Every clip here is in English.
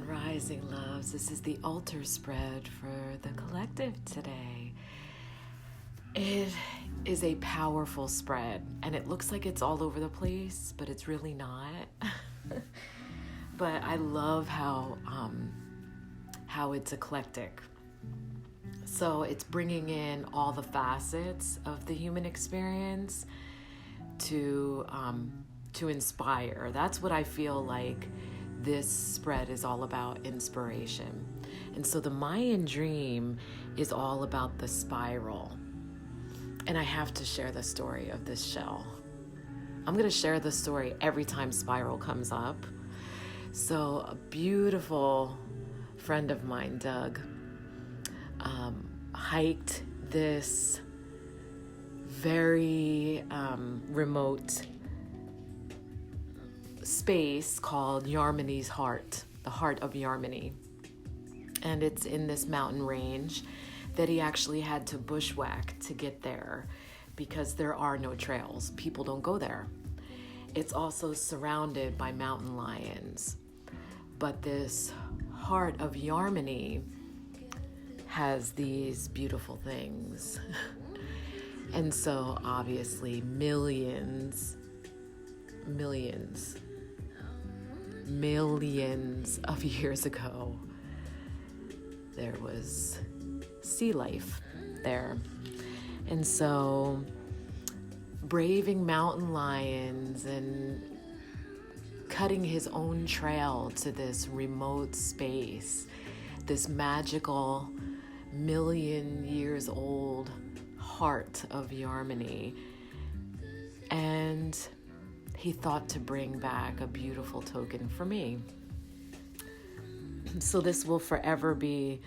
Rising loves, this is the altar spread for the collective today. It is a powerful spread, and it looks like it's all over the place, but it's really not. But I love how it's eclectic. So it's bringing in all the facets of the human experience to inspire. That's what I feel like this spread is all about, inspiration. And so the Mayan dream is all about the spiral. And I have to share the story of this shell. I'm going to share the story every time spiral comes up. So a beautiful friend of mine, Doug, hiked this very remote space called Yarmany's Heart, the heart of Yarmany. And it's in this mountain range that he actually had to bushwhack to get there because there are no trails. People don't go there. It's also surrounded by mountain lions. But this heart of Yarmany has these beautiful things. And so obviously millions of years ago, there was sea life there. And so braving mountain lions and cutting his own trail to this remote space, this magical million years old heart of Yarmany. And he thought to bring back a beautiful token for me. So this will forever be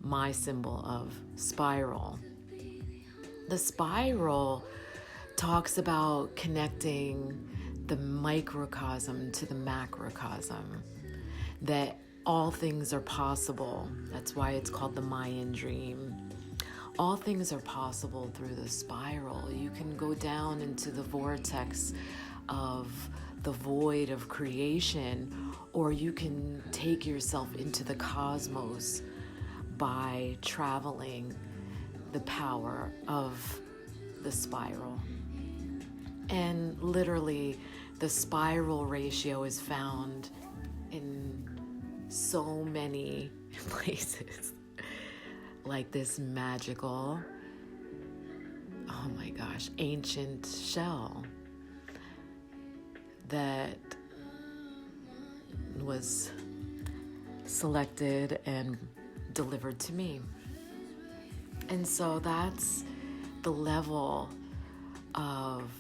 my symbol of spiral. The spiral talks about connecting the microcosm to the macrocosm, that all things are possible. That's why it's called the Mayan dream. All things are possible through the spiral. You can go down into the vortex of the void of creation, or you can take yourself into the cosmos by traveling the power of the spiral. And literally, the spiral ratio is found in so many places, like this magical, oh my gosh, ancient shell that was selected and delivered to me. And so that's the level of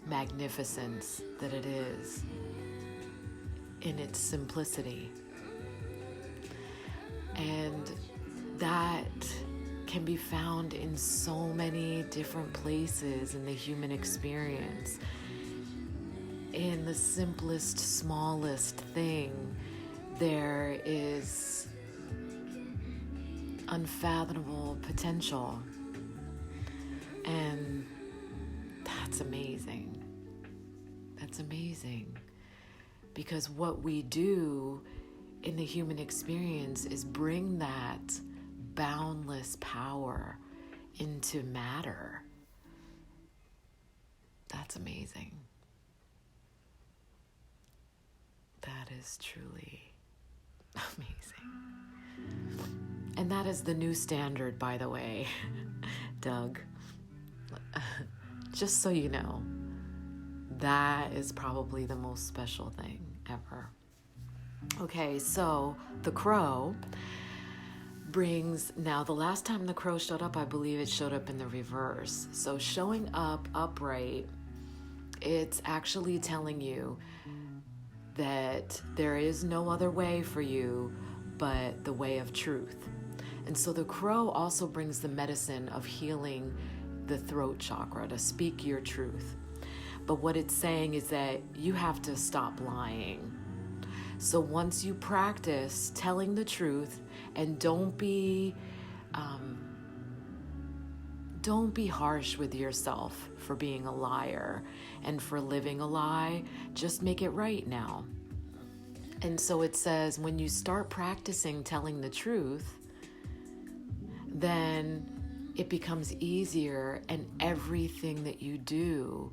magnificence that it is in its simplicity. And that can be found in so many different places in the human experience. In the simplest, smallest thing, there is unfathomable potential. And that's amazing. That's amazing. Because what we do in the human experience is bring that boundless power into matter. That's amazing. That is truly amazing. And that is the new standard, by the way, Doug. Just so you know, that is probably the most special thing ever. Okay, so the crow brings, now the last time the crow showed up, I believe it showed up in the reverse. So showing up upright, it's actually telling you that there is no other way for you but the way of truth. And so the crow also brings the medicine of healing the throat chakra, to speak your truth. But what it's saying is that you have to stop lying. So once you practice telling the truth, and don't be harsh with yourself for being a liar and for living a lie, just make it right now. And so it says, when you start practicing telling the truth, then it becomes easier, and everything that you do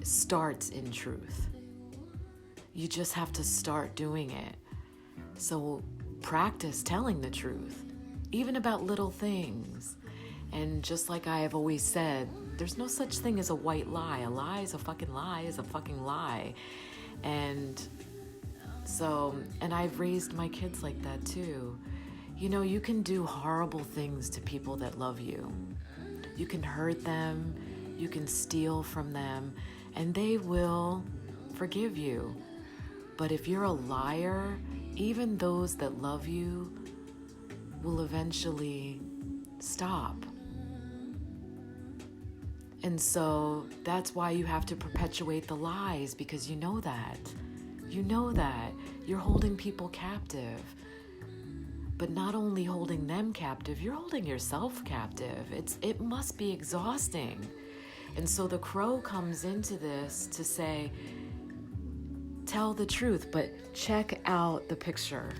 starts in truth. You just have to start doing it. So practice telling the truth, even about little things. And just like I have always said, there's no such thing as a white lie. A lie is a fucking lie is a fucking lie. And I've raised my kids like that too. You know, you can do horrible things to people that love you. You can hurt them, you can steal from them, and they will forgive you. But if you're a liar, even those that love you will eventually stop. And so that's why you have to perpetuate the lies, because you know that. You know that. You're holding people captive. But not only holding them captive, you're holding yourself captive. It must be exhausting. And so the crow comes into this to say, tell the truth, but check out the picture.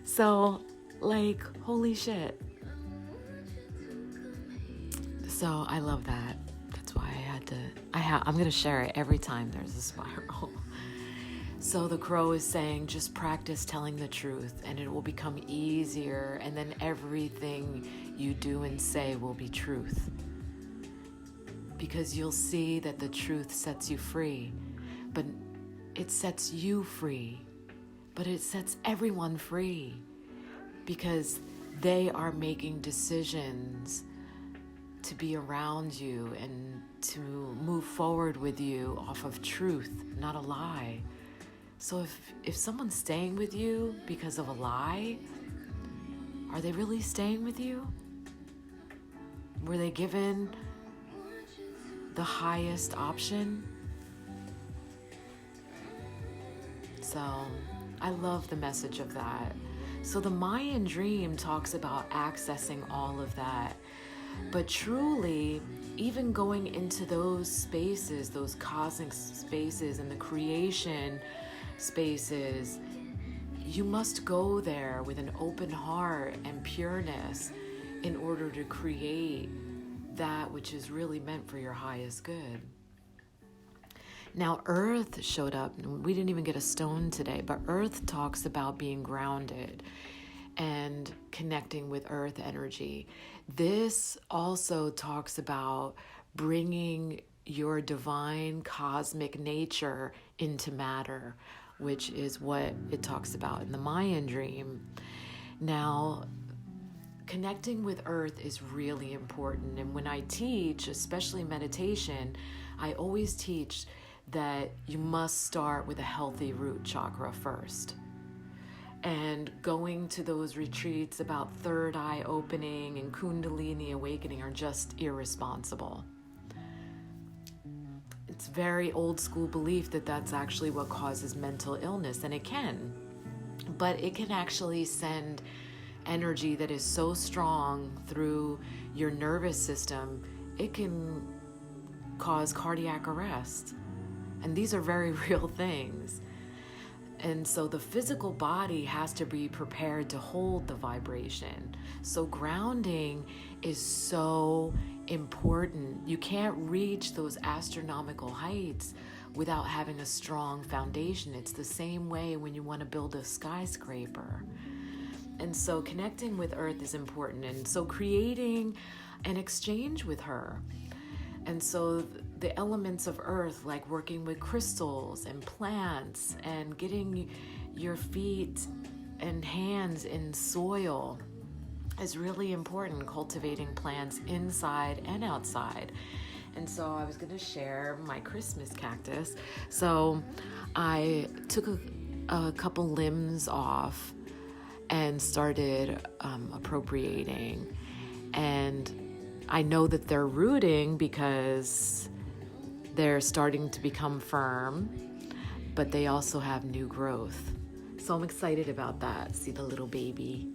So, like, holy shit. So I love that. That's why I'm going to share it every time there's a spiral. So the crow is saying, just practice telling the truth and it will become easier, and then everything you do and say will be truth. Because you'll see that the truth sets you free, but it sets you free, but it sets everyone free, because they are making decisions to be around you and to move forward with you off of truth, not a lie. So if someone's staying with you because of a lie, are they really staying with you? Were they given the highest option? So I love the message of that. So the Mayan dream talks about accessing all of that. But truly, even going into those spaces, those cosmic spaces and the creation spaces, you must go there with an open heart and pureness in order to create that which is really meant for your highest good. Now, Earth showed up. We didn't even get a stone today, but Earth talks about being grounded and connecting with Earth energy. This also talks about bringing your divine cosmic nature into matter, which is what it talks about in the Mayan dream. Now, connecting with Earth is really important. And when I teach, especially meditation, I always teach that you must start with a healthy root chakra first. And going to those retreats about third eye opening and Kundalini awakening are just irresponsible. It's very old school belief that that's actually what causes mental illness, and it can. But it can actually send energy that is so strong through your nervous system, it can cause cardiac arrest. And these are very real things. And so the physical body has to be prepared to hold the vibration. So grounding is so important. You can't reach those astronomical heights without having a strong foundation. It's the same way when you want to build a skyscraper. And so connecting with Earth is important. And so creating an exchange with her. And so the elements of Earth, like working with crystals and plants and getting your feet and hands in soil is really important, cultivating plants inside and outside. And so I was going to share my Christmas cactus. So I took a couple limbs off and started appropriating. And I know that they're rooting because they're starting to become firm, but they also have new growth. So I'm excited about that. See the little baby.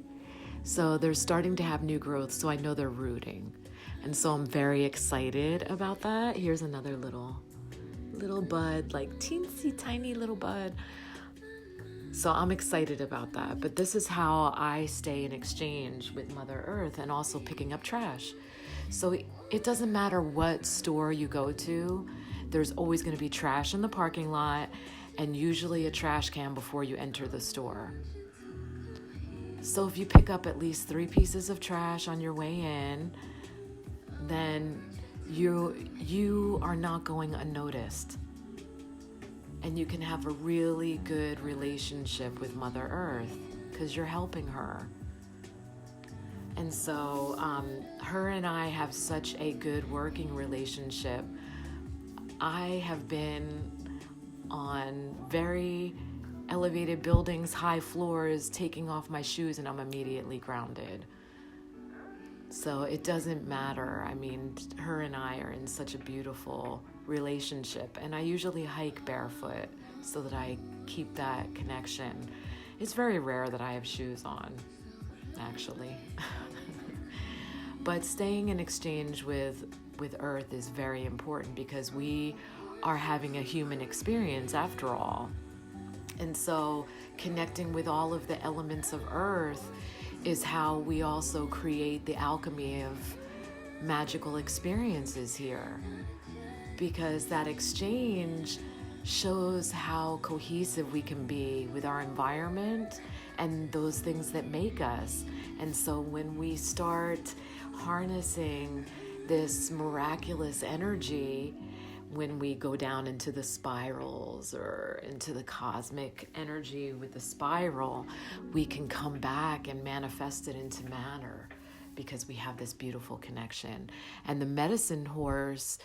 So they're starting to have new growth, so I know they're rooting. And so I'm very excited about that. Here's another little bud, like teensy tiny little bud. So I'm excited about that. But this is how I stay in exchange with Mother Earth, and also picking up trash. So it doesn't matter what store you go to, there's always going to be trash in the parking lot, and usually a trash can before you enter the store. So if you pick up at least 3 pieces of trash on your way in, then you are not going unnoticed. And you can have a really good relationship with Mother Earth because you're helping her. And so her and I have such a good working relationship. I have been on very elevated buildings, high floors, taking off my shoes, and I'm immediately grounded. So it doesn't matter. I mean, her and I are in such a beautiful relationship, and I usually hike barefoot so that I keep that connection. It's very rare that I have shoes on, actually. But staying in exchange with Earth is very important because we are having a human experience after all. And so connecting with all of the elements of Earth is how we also create the alchemy of magical experiences here. Because that exchange shows how cohesive we can be with our environment and those things that make us. And so when we start harnessing this miraculous energy, when we go down into the spirals or into the cosmic energy with the spiral, we can come back and manifest it into matter because we have this beautiful connection. And the medicine horse,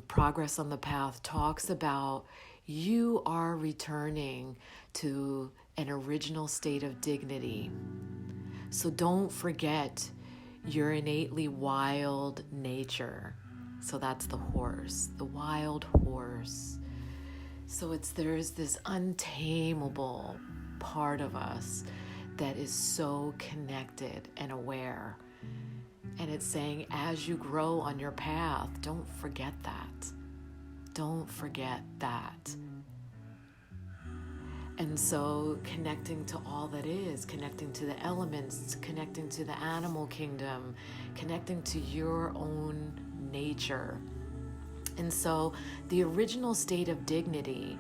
Progress on the Path, talks about you are returning to an original state of dignity. So don't forget your innately wild nature. So that's the horse, the wild horse. So there's this untamable part of us that is so connected and aware. And it's saying, as you grow on your path, don't forget that. Don't forget that. And so connecting to all that is, connecting to the elements, connecting to the animal kingdom, connecting to your own nature. And so the original state of dignity,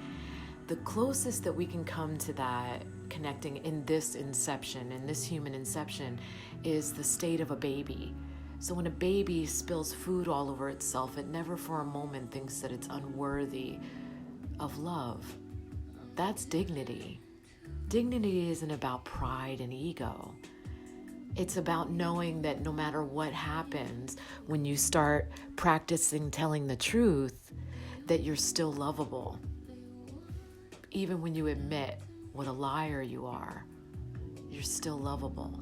the closest that we can come to that, connecting in this inception, in this human inception, is the state of a baby. So when a baby spills food all over itself, it never for a moment thinks that it's unworthy of love. That's dignity. Dignity isn't about pride and ego. It's about knowing that no matter what happens, when you start practicing telling the truth, that you're still lovable. Even when you admit what a liar you are, you're still lovable.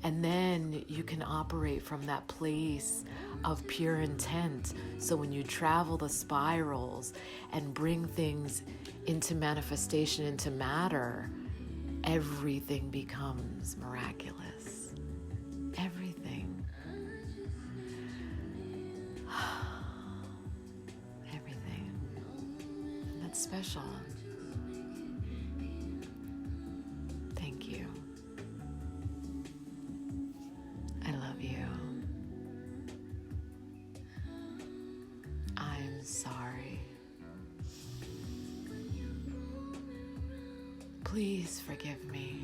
And then you can operate from that place of pure intent. So when you travel the spirals and bring things into manifestation, into matter, everything becomes miraculous. Everything. Everything. That's special. Thank you. I love you. I'm sorry. Please forgive me.